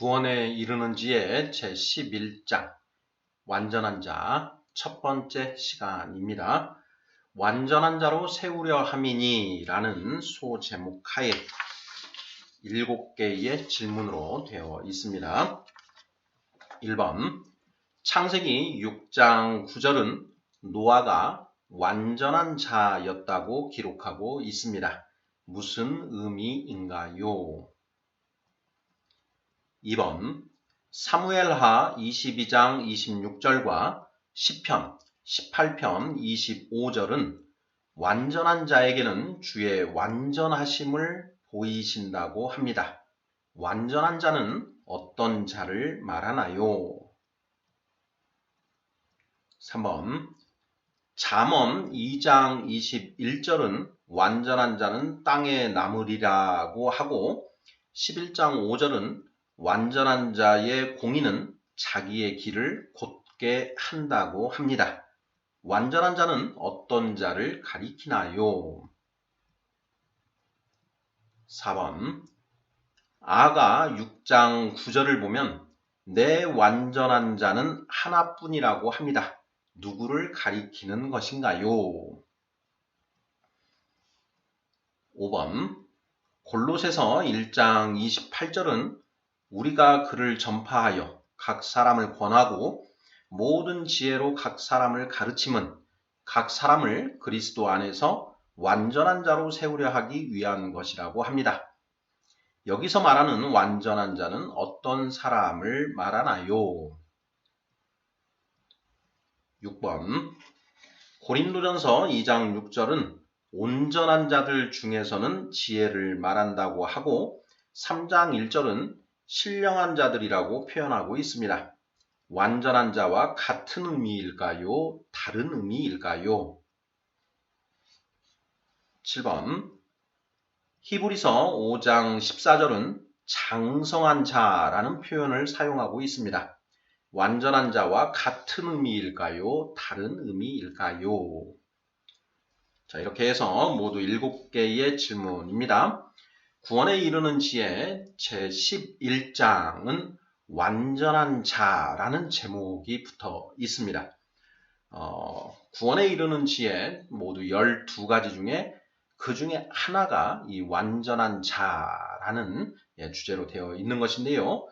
구원에 이르는 지의 제11장 완전한 자 첫 번째 시간입니다. 완전한 자로 세우려 함이니 라는 소제목 하에 7개의 질문으로 되어 있습니다. 1번 창세기 6장 9절은 노아가 완전한 자였다고 기록하고 있습니다. 무슨 의미인가요? 2번 사무엘하 22장 26절과 시편 18편 25절은 완전한 자에게는 주의 완전하심을 보이신다고 합니다. 완전한 자는 어떤 자를 말하나요? 3번 잠언 2장 21절은 완전한 자는 땅에 남으리라고 하고 11장 5절은 완전한 자의 공의는 자기의 길을 곧게 한다고 합니다. 완전한 자는 어떤 자를 가리키나요? 4번 아가 6장 9절을 보면 내 완전한 자는 하나뿐이라고 합니다. 누구를 가리키는 것인가요? 5번 골로새서 1장 28절은 우리가 그를 전파하여 각 사람을 권하고 모든 지혜로 각 사람을 가르침은 각 사람을 그리스도 안에서 완전한 자로 세우려 하기 위한 것이라고 합니다. 여기서 말하는 완전한 자는 어떤 사람을 말하나요? 6번 고린도전서 2장 6절은 온전한 자들 중에서는 지혜를 말한다고 하고 3장 1절은 신령한 자들이라고 표현하고 있습니다. 완전한 자와 같은 의미일까요? 다른 의미일까요? 7번 히브리서 5장 14절은 장성한 자라는 표현을 사용하고 있습니다. 완전한 자와 같은 의미일까요? 다른 의미일까요? 자, 이렇게 해서 모두 7개의 질문입니다. 구원에 이르는 지혜 제11장은 완전한 자라는 제목이 붙어 있습니다. 구원에 이르는 지혜 모두 12가지 중에 그 중에 하나가 이 완전한 자라는 주제로 되어 있는 것인데요.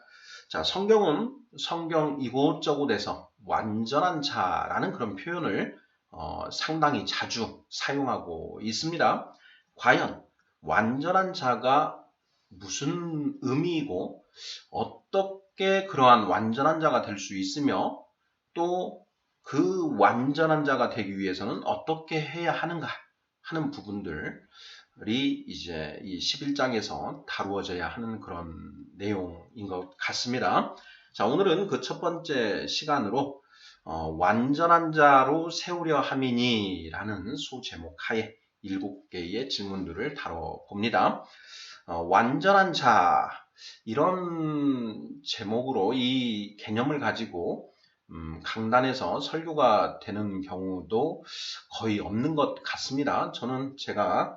자, 성경은 성경 이곳저곳에서 완전한 자라는 그런 표현을 상당히 자주 사용하고 있습니다. 과연 완전한 자가 무슨 의미이고 어떻게 그러한 완전한 자가 될 수 있으며 또 그 완전한 자가 되기 위해서는 어떻게 해야 하는가 하는 부분들이 이제 이 11장에서 다루어져야 하는 그런 내용인 것 같습니다. 자, 오늘은 그 첫 번째 시간으로 완전한 자로 세우려 함이니 라는 소제목 하에 7개의 질문들을 다뤄봅니다. 완전한 자 이런 제목으로 이 개념을 가지고 강단에서 설교가 되는 경우도 거의 없는 것 같습니다. 저는 제가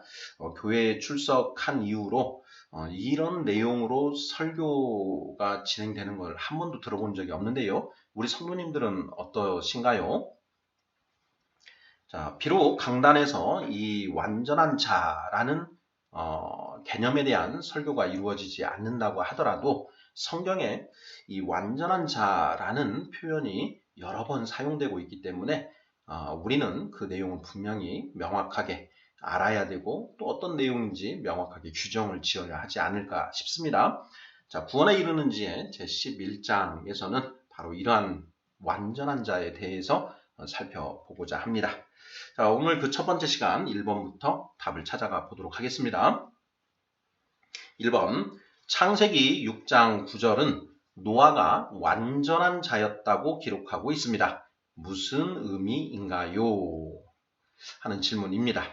교회에 출석한 이후로 이런 내용으로 설교가 진행되는 걸 한 번도 들어본 적이 없는데요. 우리 성도님들은 어떠신가요? 자, 비록 강단에서 이 완전한 자라는 개념에 대한 설교가 이루어지지 않는다고 하더라도 성경에 이 완전한 자라는 표현이 여러 번 사용되고 있기 때문에 우리는 그 내용을 분명히 명확하게 알아야 되고 또 어떤 내용인지 명확하게 규정을 지어야 하지 않을까 싶습니다. 자, 구원에 이르는 지의 제11장에서는 바로 이러한 완전한 자에 대해서 살펴보고자 합니다. 자, 오늘 그 첫 번째 시간 1번부터 답을 찾아가 보도록 하겠습니다. 1번 창세기 6장 9절은 노아가 완전한 자였다고 기록하고 있습니다. 무슨 의미인가요? 하는 질문입니다.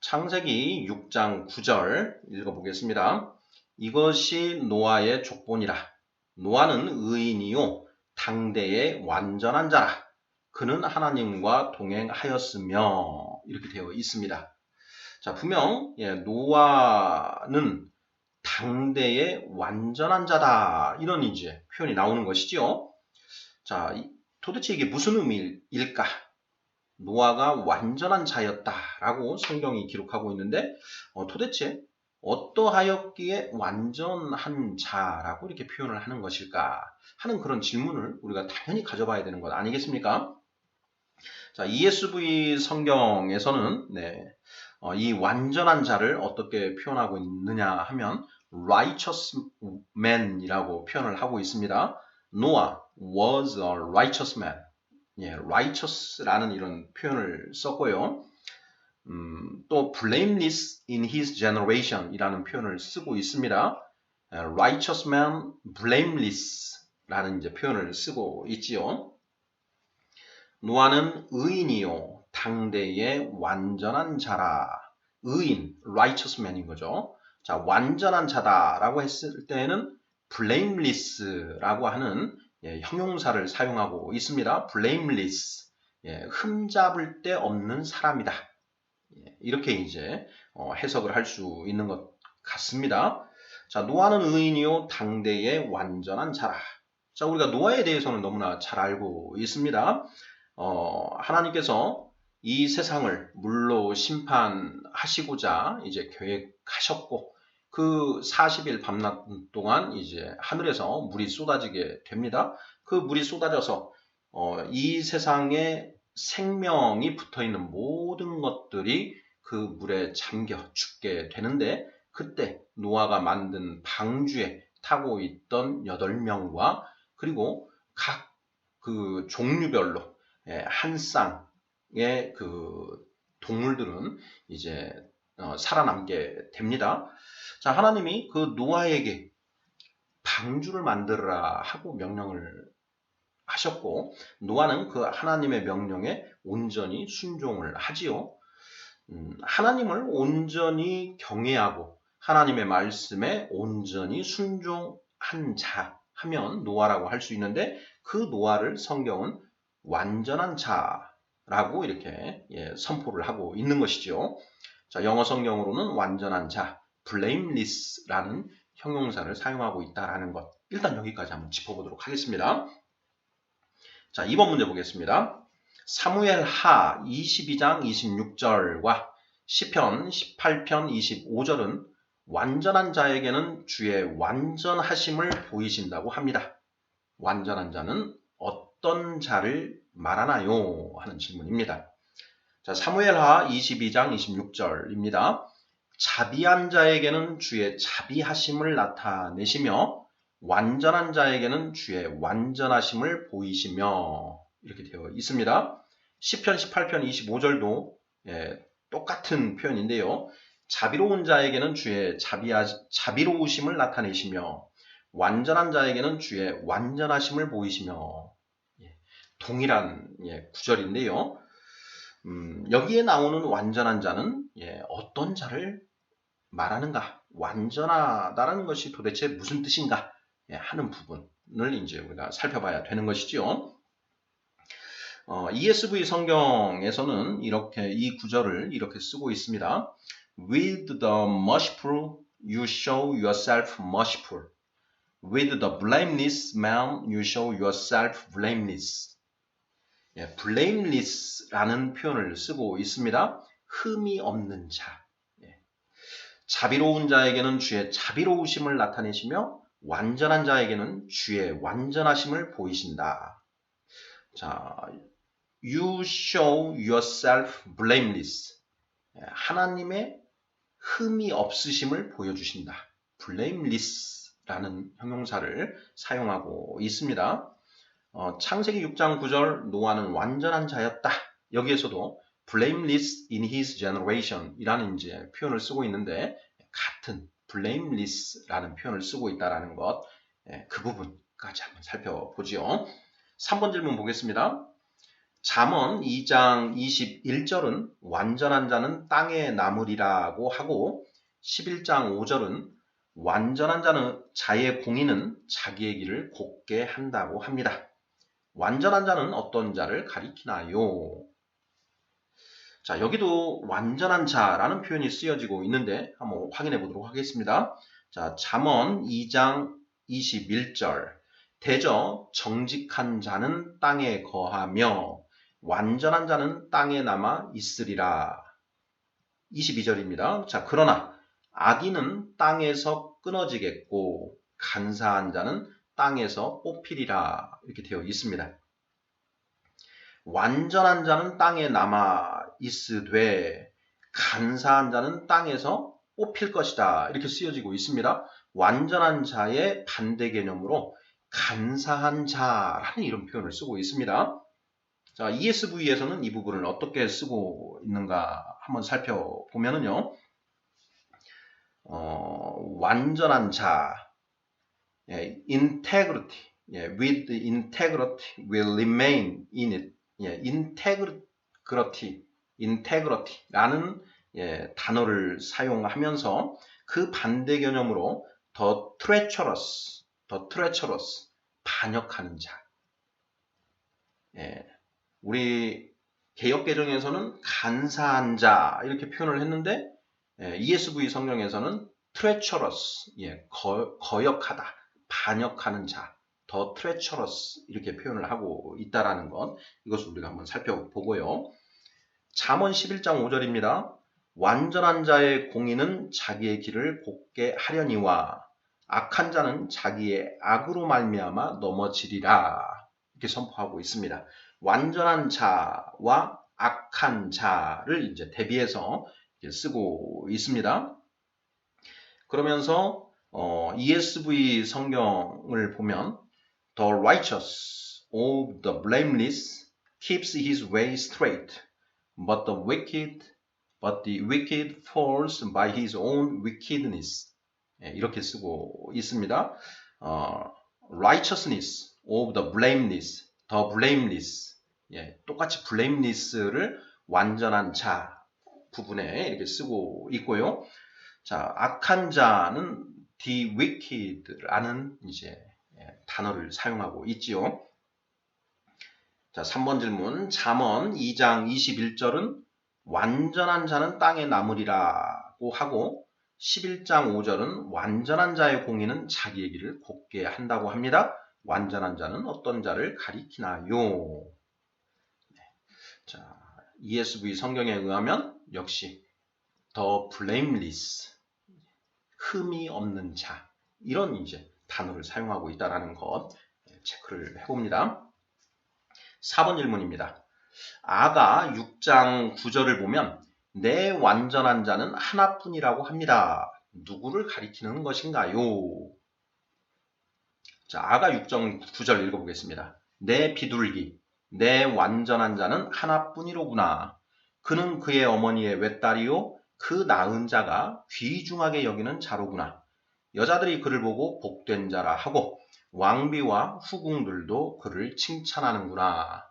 창세기 6장 9절 읽어보겠습니다. 이것이 노아의 족본이라. 노아는 의인이요 당대의 완전한 자라. 그는 하나님과 동행하였으며 이렇게 되어 있습니다. 자, 분명 노아는 당대의 완전한 자다. 이런 이제 표현이 나오는 것이죠. 자, 도대체 이게 무슨 의미일까? 노아가 완전한 자였다라고 성경이 기록하고 있는데 도대체 어떠하였기에 완전한 자라고 이렇게 표현을 하는 것일까 하는 그런 질문을 우리가 당연히 가져봐야 되는 것 아니겠습니까? 자, ESV 성경에서는 이 완전한 자를 어떻게 표현하고 있느냐 하면 righteous man이라고 표현을 하고 있습니다. Noah was a righteous man. righteous라는 이런 표현을 썼고요. 또 blameless in his generation이라는 표현을 쓰고 있습니다. righteous man, blameless라는 이제 표현을 쓰고 있지요. 노아는 의인이요 당대의 완전한 자라. 의인, righteous man인 거죠. 자, 완전한 자다라고 했을 때는 blameless라고 하는 형용사를 사용하고 있습니다. blameless, 흠잡을 데 없는 사람이다. 이렇게 이제 해석을 할 수 있는 것 같습니다. 자, 노아는 의인이요 당대의 완전한 자라. 자, 우리가 노아에 대해서는 너무나 잘 알고 있습니다. 하나님께서 이 세상을 물로 심판하시고자 이제 계획하셨고 그 40일 밤낮 동안 이제 하늘에서 물이 쏟아지게 됩니다. 그 물이 쏟아져서 이 세상에 생명이 붙어 있는 모든 것들이 그 물에 잠겨 죽게 되는데 그때 노아가 만든 방주에 타고 있던 8명과 그리고 각 그 종류별로 한 쌍의 그 동물들은 이제 살아남게 됩니다. 자, 하나님이 그 노아에게 방주를 만들어라 하고 명령을 하셨고 노아는 그 하나님의 명령에 온전히 순종을 하지요. 하나님을 온전히 경외하고 하나님의 말씀에 온전히 순종한 자 하면 노아라고 할 수 있는데 그 노아를 성경은 완전한 자라고 이렇게 선포를 하고 있는 것이죠. 자, 영어 성경으로는 완전한 자, blameless라는 형용사를 사용하고 있다라는 것. 일단 여기까지 한번 짚어보도록 하겠습니다. 자, 2번 문제 보겠습니다. 사무엘 하 22장 26절과 시편 18편 25절은 완전한 자에게는 주의 완전하심을 보이신다고 합니다. 완전한 자는 어떤 자를 말하나요? 하는 질문입니다. 자, 사무엘하 22장 26절입니다. 자비한 자에게는 주의 자비하심을 나타내시며 완전한 자에게는 주의 완전하심을 보이시며 이렇게 되어 있습니다. 시편 18편 25절도 똑같은 표현인데요. 자비로운 자에게는 주의 자비로우심을 나타내시며 완전한 자에게는 주의 완전하심을 보이시며 동일한 구절인데요. 여기에 나오는 완전한 자는 어떤 자를 말하는가? 완전하다라는 것이 도대체 무슨 뜻인가? 하는 부분을 이제 우리가 살펴봐야 되는 것이죠. ESV 성경에서는 이렇게 이 구절을 이렇게 쓰고 있습니다. With the merciful you show yourself merciful. With the blameless man you show yourself blameless. blameless라는 표현을 쓰고 있습니다. 흠이 없는 자. 자비로운 자에게는 주의 자비로우심을 나타내시며 완전한 자에게는 주의 완전하심을 보이신다. 자, you show yourself blameless. 하나님의 흠이 없으심을 보여주신다. blameless라는 형용사를 사용하고 있습니다. 창세기 6장 9절 노아는 완전한 자였다. 여기에서도 blameless in his generation 이라는 이제 표현을 쓰고 있는데 같은 blameless라는 표현을 쓰고 있다는 것, 그 부분까지 한번 살펴보죠. 3번 질문 보겠습니다. 잠언 2장 21절은 완전한 자는 땅에 남으리라고 하고 11장 5절은 완전한 자의 공의는 자기의 길을 곱게 한다고 합니다. 완전한 자는 어떤 자를 가리키나요? 자, 여기도 완전한 자라는 표현이 쓰여지고 있는데 한번 확인해 보도록 하겠습니다. 자, 잠언 2장 21절. 대저 정직한 자는 땅에 거하며 완전한 자는 땅에 남아 있으리라. 22절입니다. 자, 그러나 악인은 땅에서 끊어지겠고 간사한 자는 땅에서 뽑히리라. 이렇게 되어 있습니다. 완전한 자는 땅에 남아 있으되 간사한 자는 땅에서 뽑힐 것이다. 이렇게 쓰여지고 있습니다. 완전한 자의 반대 개념으로 간사한 자라는 이런 표현을 쓰고 있습니다. 자, ESV에서는 이 부분을 어떻게 쓰고 있는가 한번 살펴보면은요. 완전한 자, integrity, with integrity will remain in it. integrity라는 단어를 사용하면서 그 반대 개념으로 the treacherous, 반역하는 자. 우리 개역개정에서는 간사한 자 이렇게 표현을 했는데 ESV 성경에서는 treacherous, 거역하다, 반역하는 자, the treacherous 이렇게 표현을 하고 있다라는 것, 이것을 우리가 한번 살펴보고요. 잠언 11장 5절입니다. 완전한 자의 공의는 자기의 길을 곱게 하려니와 악한 자는 자기의 악으로 말미암아 넘어지리라. 이렇게 선포하고 있습니다. 완전한 자와 악한 자를 이제 대비해서 쓰고 있습니다. 그러면서 ESV 성경을 보면 The righteous of the blameless keeps his way straight, but the wicked falls by his own wickedness. 이렇게 쓰고 있습니다. Righteousness of the blameless, 똑같이 blameless를 완전한 자 부분에 이렇게 쓰고 있고요. 자, 악한 자는 the wicked라는 이제 단어를 사용하고 있지요. 자, 3번 질문. 잠언 2장 21절은 완전한 자는 땅에 남으리라고 하고 11장 5절은 완전한 자의 공의는 자기의 길을 곱게 한다고 합니다. 완전한 자는 어떤 자를 가리키나요? 자, ESV 성경에 의하면 역시 the blameless, 흠이 없는 자, 이런 이제 단어를 사용하고 있다라는 것 체크를 해봅니다. 4번 질문입니다. 아가 6장 9절을 보면 내 완전한 자는 하나뿐이라고 합니다. 누구를 가리키는 것인가요? 자, 아가 6장 9절 읽어보겠습니다. 내 비둘기, 내 완전한 자는 하나뿐이로구나. 그는 그의 어머니의 외딸이요 그 낳은 자가 귀중하게 여기는 자로구나. 여자들이 그를 보고 복된 자라 하고 왕비와 후궁들도 그를 칭찬하는구나.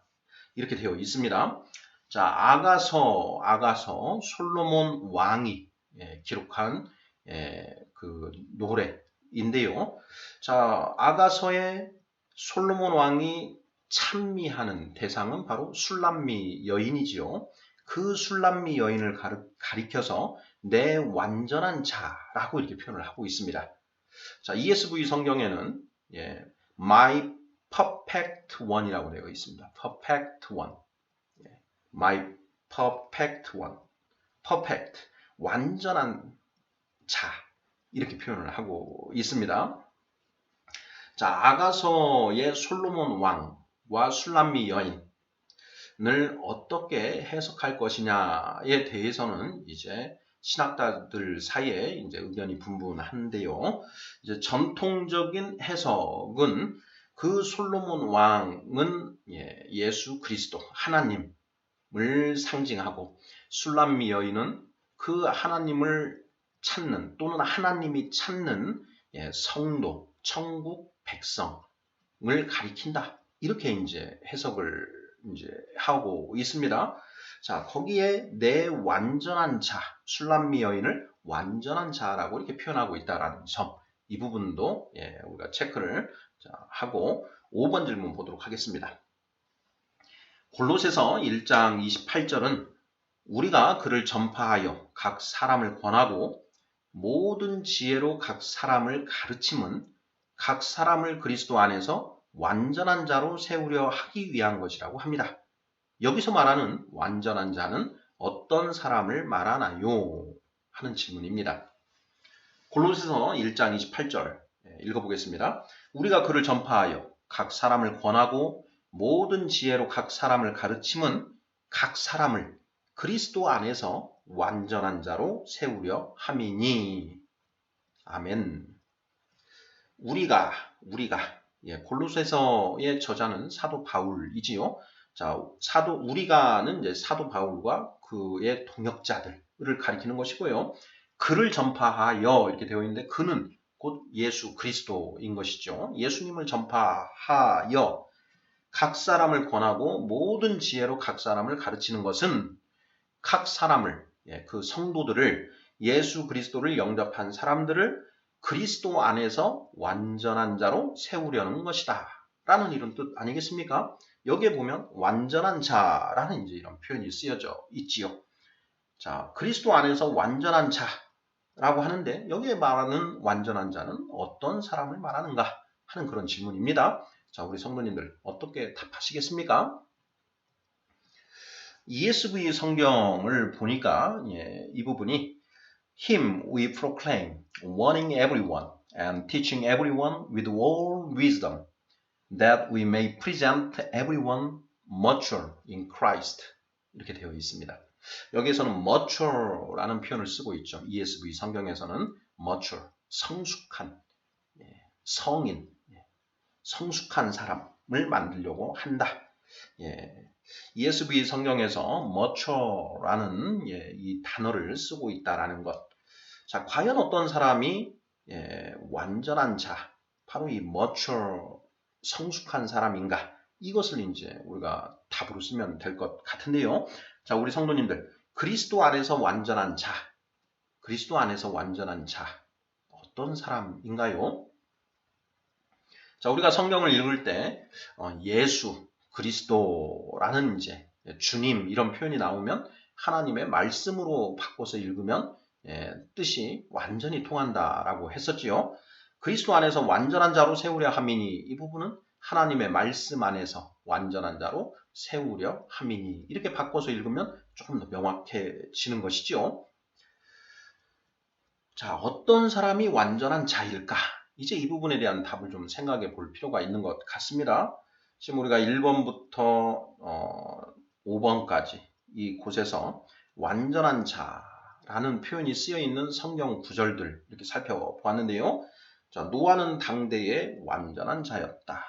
이렇게 되어 있습니다. 자, 아가서 솔로몬 왕이 기록한 그 노래인데요. 자, 아가서의 솔로몬 왕이 찬미하는 대상은 바로 술람미 여인이지요. 그 술람미 여인을 가리켜서 내 완전한 자라고 이렇게 표현을 하고 있습니다. 자, ESV 성경에는 my perfect one이라고 되어 있습니다. perfect one, my perfect one, perfect, 완전한 자 이렇게 표현을 하고 있습니다. 자, 아가서의 솔로몬 왕과 술람미 여인을 어떻게 해석할 것이냐에 대해서는 이제 신학자들 사이에 이제 의견이 분분한데요. 이제 전통적인 해석은 그 솔로몬 왕은 예수 그리스도 하나님을 상징하고 술람미 여인은 그 하나님을 찾는 또는 하나님이 찾는 성도, 천국 백성을 가리킨다. 이렇게 이제 해석을 이제 하고 있습니다. 자, 거기에 내 완전한 자, 술람미 여인을 완전한 자라고 이렇게 표현하고 있다라는 점, 이 부분도 우리가 체크를 하고 5번 질문 보도록 하겠습니다. 골로새서 1장 28절은 우리가 그를 전파하여 각 사람을 권하고 모든 지혜로 각 사람을 가르침은 각 사람을 그리스도 안에서 완전한 자로 세우려 하기 위한 것이라고 합니다. 여기서 말하는 완전한 자는 어떤 사람을 말하나요? 하는 질문입니다. 골로새서 1장 28절 읽어보겠습니다. 우리가 그를 전파하여 각 사람을 권하고 모든 지혜로 각 사람을 가르침은 각 사람을 그리스도 안에서 완전한 자로 세우려 함이니. 아멘. 우리가 골로새서의 저자는 사도 바울이지요. 자, 우리가는 이제 사도 바울과 그의 동역자들을 가리키는 것이고요. 그를 전파하여 이렇게 되어 있는데 그는 곧 예수 그리스도인 것이죠. 예수님을 전파하여 각 사람을 권하고 모든 지혜로 각 사람을 가르치는 것은 각 사람을, 그 성도들을, 예수 그리스도를 영접한 사람들을 그리스도 안에서 완전한 자로 세우려는 것이다 라는 이런 뜻 아니겠습니까? 여기에 보면 완전한 자라는 이제 이런 표현이 쓰여져 있지요. 자, 그리스도 안에서 완전한 자라고 하는데 여기에 말하는 완전한 자는 어떤 사람을 말하는가 하는 그런 질문입니다. 자, 우리 성도님들 어떻게 답하시겠습니까? ESV 성경을 보니까 이 부분이 Him we proclaim, warning everyone and teaching everyone with all wisdom, that we may present everyone mature in Christ. 이렇게 되어 있습니다. 여기에서는 mature라는 표현을 쓰고 있죠. ESV 성경에서는 mature, 성숙한, 성인, 성숙한 사람을 만들려고 한다. ESV 성경에서 mature라는 이 단어를 쓰고 있다라는 것. 자, 과연 어떤 사람이 완전한 자, 바로 이 mature, 성숙한 사람인가? 이것을 이제 우리가 답으로 쓰면 될 것 같은데요. 자, 우리 성도님들, 그리스도 안에서 완전한 자, 그리스도 안에서 완전한 자, 어떤 사람인가요? 자, 우리가 성경을 읽을 때 예수, 그리스도라는 이제 주님 이런 표현이 나오면 하나님의 말씀으로 바꿔서 읽으면 뜻이 완전히 통한다라고 했었지요. 그리스도 안에서 완전한 자로 세우려 함이니 이 부분은 하나님의 말씀 안에서 완전한 자로 세우려 함이니 이렇게 바꿔서 읽으면 조금 더 명확해지는 것이죠. 자, 어떤 사람이 완전한 자일까? 이제 이 부분에 대한 답을 좀 생각해 볼 필요가 있는 것 같습니다. 지금 우리가 1번부터 5번까지 이 곳에서 완전한 자라는 표현이 쓰여 있는 성경 구절들 이렇게 살펴보았는데요. 자, 노아는 당대의 완전한 자였다.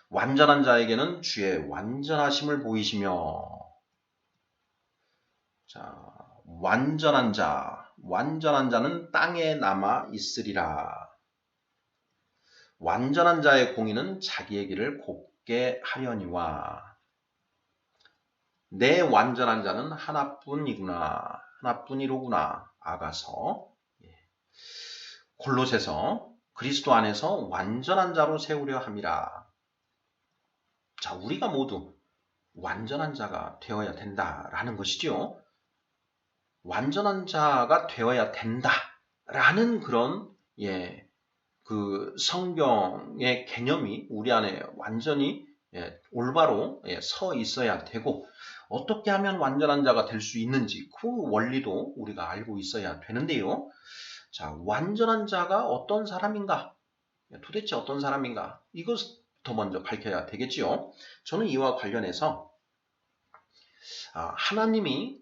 완전한 자에게는 주의 완전하심을 보이시며, 자, 완전한 자는 땅에 남아 있으리라. 완전한 자의 공의는 자기의 길을 곱게 하려니와. 내 완전한 자는 하나뿐이로구나. 아가서, 골로새서, 그리스도 안에서 완전한 자로 세우려 함이라. 자, 우리가 모두 완전한 자가 되어야 된다라는 것이죠. 완전한 자가 되어야 된다라는 그런 그 성경의 개념이 우리 안에 완전히 올바로 서 있어야 되고 어떻게 하면 완전한 자가 될 수 있는지 그 원리도 우리가 알고 있어야 되는데요. 자, 완전한 자가 어떤 사람인가? 도대체 어떤 사람인가? 이것부터 먼저 밝혀야 되겠지요. 저는 이와 관련해서 하나님이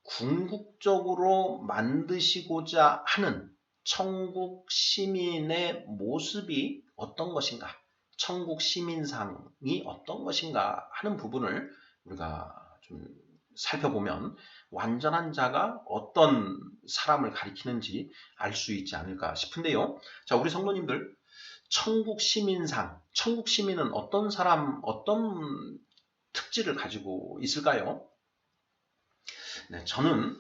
궁극적으로 만드시고자 하는 천국 시민의 모습이 어떤 것인가, 천국 시민상이 어떤 것인가 하는 부분을 우리가 좀 살펴보면 완전한 자가 어떤 사람을 가리키는지 알 수 있지 않을까 싶은데요. 자, 우리 성도님들, 천국 시민상, 천국 시민은 어떤 사람, 어떤 특질을 가지고 있을까요? 네, 저는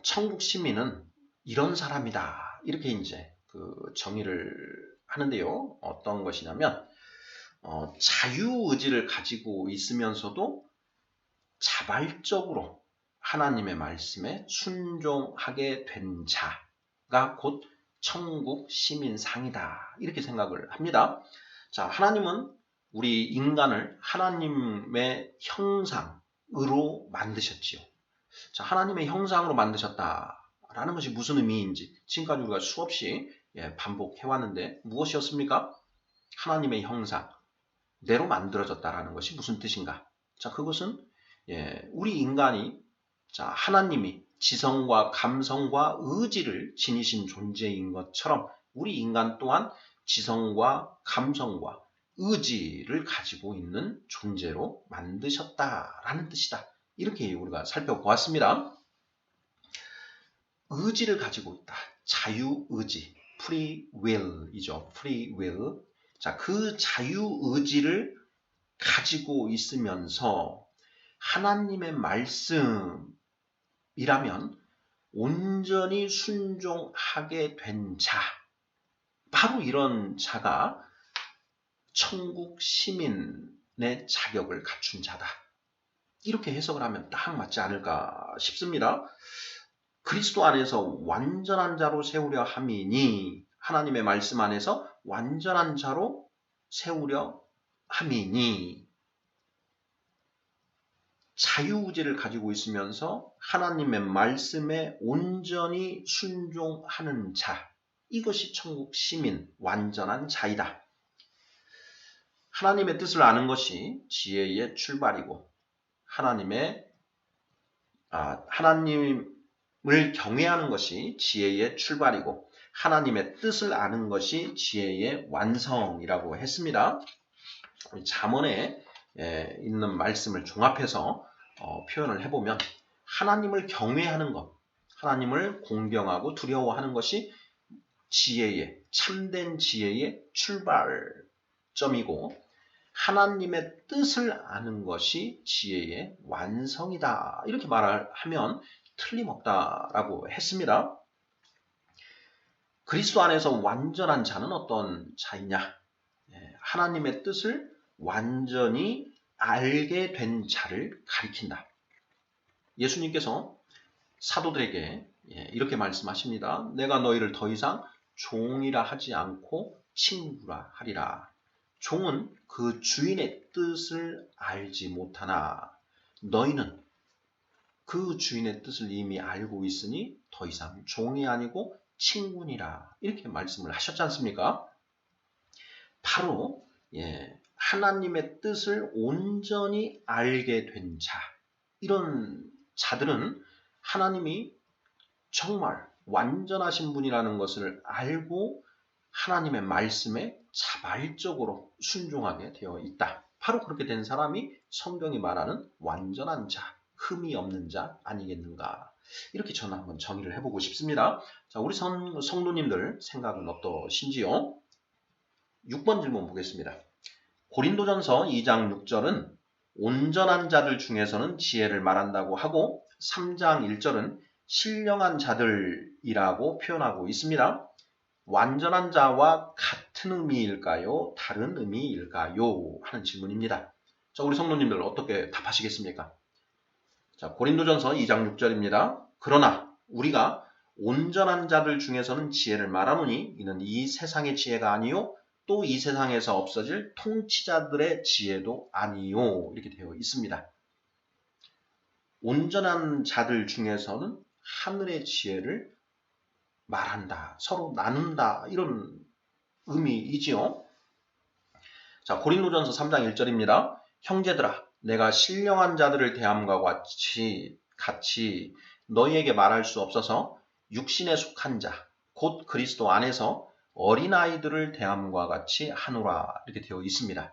천국 시민은 이런 사람이다 이렇게 이제 그 정의를 하는데요. 어떤 것이냐면 자유의지를 가지고 있으면서도 자발적으로 하나님의 말씀에 순종하게 된 자가 곧 천국 시민상이다. 이렇게 생각을 합니다. 자, 하나님은 우리 인간을 하나님의 형상으로 만드셨지요. 자, 하나님의 형상으로 만드셨다라는 것이 무슨 의미인지 지금까지 우리가 수없이 반복해왔는데 무엇이었습니까? 하나님의 형상대로 만들어졌다라는 것이 무슨 뜻인가? 자, 그것은 우리 인간이 하나님이 지성과 감성과 의지를 지니신 존재인 것처럼 우리 인간 또한 지성과 감성과 의지를 가지고 있는 존재로 만드셨다라는 뜻이다. 이렇게 우리가 살펴보았습니다. 의지를 가지고 있다. 자유의지, free will이죠. free will. 자, 그 자유의지를 가지고 있으면서 하나님의 말씀이라면 온전히 순종하게 된 자, 바로 이런 자가 천국 시민의 자격을 갖춘 자다. 이렇게 해석을 하면 딱 맞지 않을까 싶습니다. 그리스도 안에서 완전한 자로 세우려 함이니, 하나님의 말씀 안에서 완전한 자로 세우려 함이니, 자유의지를 가지고 있으면서 하나님의 말씀에 온전히 순종하는 자, 이것이 천국 시민, 완전한 자이다. 하나님의 뜻을 아는 것이 지혜의 출발이고 하나님을 경외하는 것이 지혜의 출발이고 하나님의 뜻을 아는 것이 지혜의 완성이라고 했습니다. 잠언에 있는 말씀을 종합해서 표현을 해보면 하나님을 경외하는 것, 하나님을 공경하고 두려워하는 것이 지혜의, 참된 지혜의 출발점이고 하나님의 뜻을 아는 것이 지혜의 완성이다. 이렇게 말을 하면 틀림없다라고 했습니다. 그리스도 안에서 완전한 자는 어떤 자이냐? 하나님의 뜻을 완전히 알게 된 자를 가리킨다. 예수님께서 사도들에게 이렇게 말씀하십니다. 내가 너희를 더 이상 종이라 하지 않고 친구라 하리라. 종은 그 주인의 뜻을 알지 못하나 너희는 그 주인의 뜻을 이미 알고 있으니 더 이상 종이 아니고 친구니라. 이렇게 말씀을 하셨지 않습니까? 바로 하나님의 뜻을 온전히 알게 된 자, 이런 자들은 하나님이 정말 완전하신 분이라는 것을 알고 하나님의 말씀에 자발적으로 순종하게 되어 있다. 바로 그렇게 된 사람이 성경이 말하는 완전한 자, 흠이 없는 자 아니겠는가. 이렇게 저는 한번 정의를 해보고 싶습니다. 자, 우리 성도님들 생각은 어떠신지요? 6번 질문 보겠습니다. 고린도전서 2장 6절은 온전한 자들 중에서는 지혜를 말한다고 하고 3장 1절은 신령한 자들이라고 표현하고 있습니다. 완전한 자와 같은 의미일까요? 다른 의미일까요? 하는 질문입니다. 자, 우리 성도님들 어떻게 답하시겠습니까? 자, 고린도전서 2장 6절입니다. 그러나 우리가 온전한 자들 중에서는 지혜를 말하노니 이는 이 세상의 지혜가 아니요 또 이 세상에서 없어질 통치자들의 지혜도 아니요. 이렇게 되어 있습니다. 온전한 자들 중에서는 하늘의 지혜를 말한다, 서로 나눈다, 이런 의미이지요. 자, 고린도전서 3장 1절입니다. 형제들아, 내가 신령한 자들을 대함과 같이 너희에게 말할 수 없어서 육신에 속한 자, 곧 그리스도 안에서 어린아이들을 대함과 같이 하노라. 이렇게 되어 있습니다.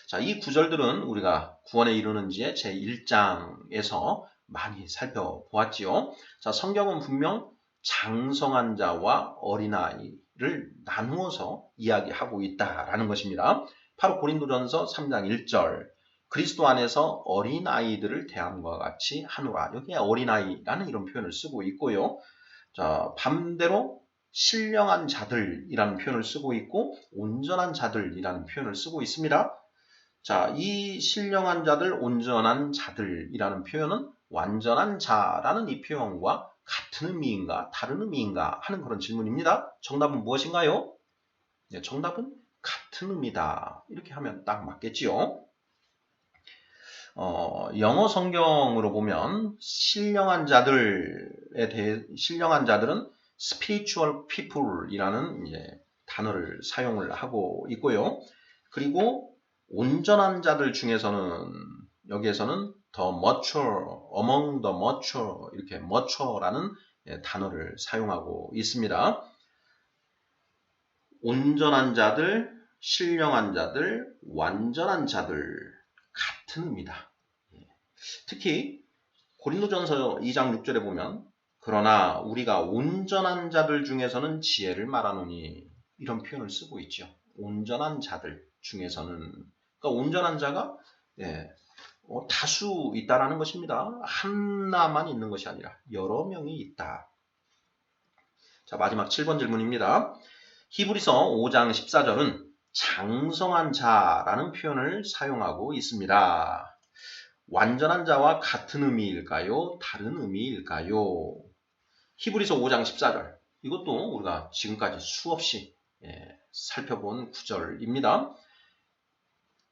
자, 이 구절들은 우리가 구원에 이르는지의 제1장에서 많이 살펴보았지요. 자, 성경은 분명 장성한 자와 어린아이를 나누어서 이야기하고 있다라는 것입니다. 바로 고린도전서 3장 1절 그리스도 안에서 어린아이들을 대함과 같이 하노라. 여기에 어린아이라는 이런 표현을 쓰고 있고요. 자, 반대로 신령한 자들이라는 표현을 쓰고 있고 온전한 자들이라는 표현을 쓰고 있습니다. 자, 이 신령한 자들, 온전한 자들이라는 표현은 완전한 자라는 이 표현과 같은 의미인가 다른 의미인가 하는 그런 질문입니다. 정답은 무엇인가요? 네, 정답은 같은 의미다. 이렇게 하면 딱 맞겠지요. 영어 성경으로 보면 신령한 자들은 spiritual people이라는 단어를 사용을 하고 있고요. 그리고 온전한 자들 중에서는 여기에서는 the mature, among the mature 이렇게 mature라는 단어를 사용하고 있습니다. 온전한 자들, 신령한 자들, 완전한 자들 같은 의미다. 특히 고린도전서 2장 6절에 보면 그러나 우리가 온전한 자들 중에서는 지혜를 말하노니 이런 표현을 쓰고 있죠. 온전한 자들 중에서는 그러니까 온전한 자가 다수 있다라는 것입니다. 하나만 있는 것이 아니라 여러 명이 있다. 자, 마지막 7번 질문입니다. 히브리서 5장 14절은 장성한 자라는 표현을 사용하고 있습니다. 완전한 자와 같은 의미일까요? 다른 의미일까요? 히브리서 5장 14절. 이것도 우리가 지금까지 수없이 살펴본 구절입니다.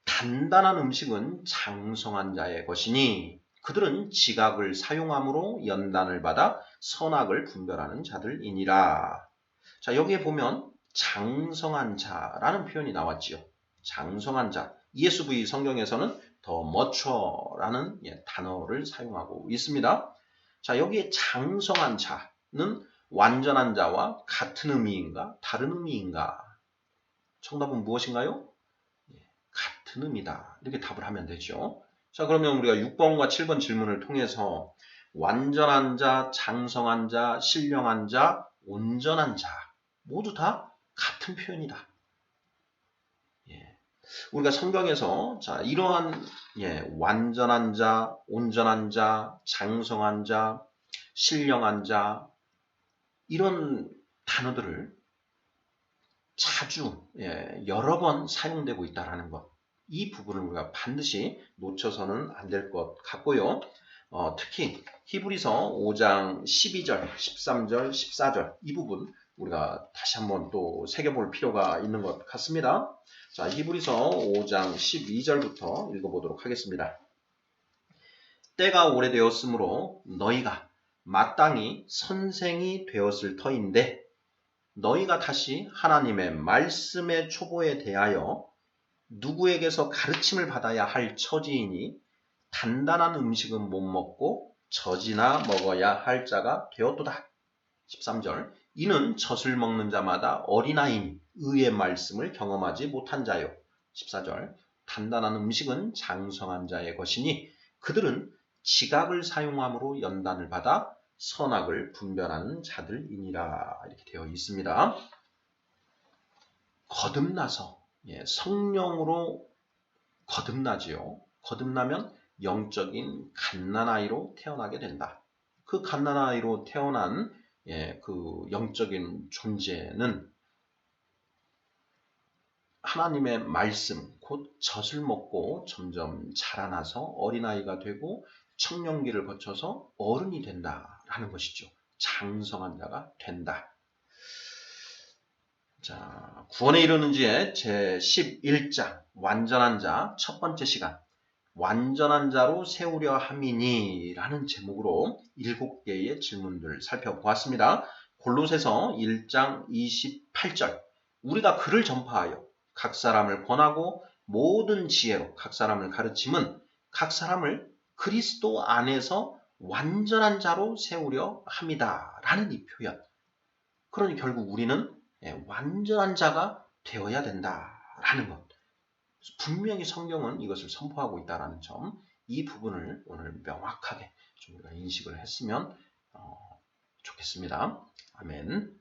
단단한 음식은 장성한 자의 것이니 그들은 지각을 사용함으로 연단을 받아 선악을 분별하는 자들이니라. 자, 여기에 보면 장성한 자라는 표현이 나왔지요. 장성한 자. ESV 성경에서는 더 mature라는 단어를 사용하고 있습니다. 자, 여기에 장성한 자는 완전한 자와 같은 의미인가 다른 의미인가? 정답은 무엇인가요? 같은 의미다. 이렇게 답을 하면 되죠. 자, 그러면 우리가 6번과 7번 질문을 통해서 완전한 자, 장성한 자, 신령한 자, 온전한 자 모두 다 같은 표현이다. 우리가 성경에서 이러한 완전한 자, 온전한 자, 장성한 자, 신령한 자 이런 단어들을 자주 여러 번 사용되고 있다는 것. 이 부분을 우리가 반드시 놓쳐서는 안 될 것 같고요. 특히 히브리서 5장 12절, 13절, 14절 이 부분 우리가 다시 한번 또 새겨볼 필요가 있는 것 같습니다. 자, 히브리서 5장 12절부터 읽어보도록 하겠습니다. 때가 오래되었으므로 너희가 마땅히 선생이 되었을 터인데 너희가 다시 하나님의 말씀의 초보에 대하여 누구에게서 가르침을 받아야 할 처지이니 단단한 음식은 못 먹고 젖이나 먹어야 할 자가 되었도다. 13절 이는 젖을 먹는 자마다 어린아이니 의의 말씀을 경험하지 못한 자요. 14절 단단한 음식은 장성한 자의 것이니 그들은 지각을 사용함으로 연단을 받아 선악을 분별하는 자들이니라 이렇게 되어 있습니다. 거듭나서 성령으로 거듭나지요. 거듭나면 영적인 갓난아이로 태어나게 된다. 그 갓난아이로 태어난 그 영적인 존재는 하나님의 말씀, 곧 젖을 먹고 점점 자라나서 어린아이가 되고 청년기를 거쳐서 어른이 된다라는 것이죠. 장성한 자가 된다. 자, 구원에 이르는 지에 제11장 완전한 자 첫 번째 시간 완전한 자로 세우려 함이니 라는 제목으로 7개의 질문들 살펴보았습니다. 골로새서 1장 28절 우리가 그를 전파하여 각 사람을 권하고 모든 지혜로 각 사람을 가르침은 각 사람을 그리스도 안에서 완전한 자로 세우려 함이다 라는 이 표현. 그러니 결국 우리는 완전한 자가 되어야 된다라는 것. 분명히 성경은 이것을 선포하고 있다는 점, 이 부분을 오늘 명확하게 좀 우리가 인식을 했으면 좋겠습니다. 아멘.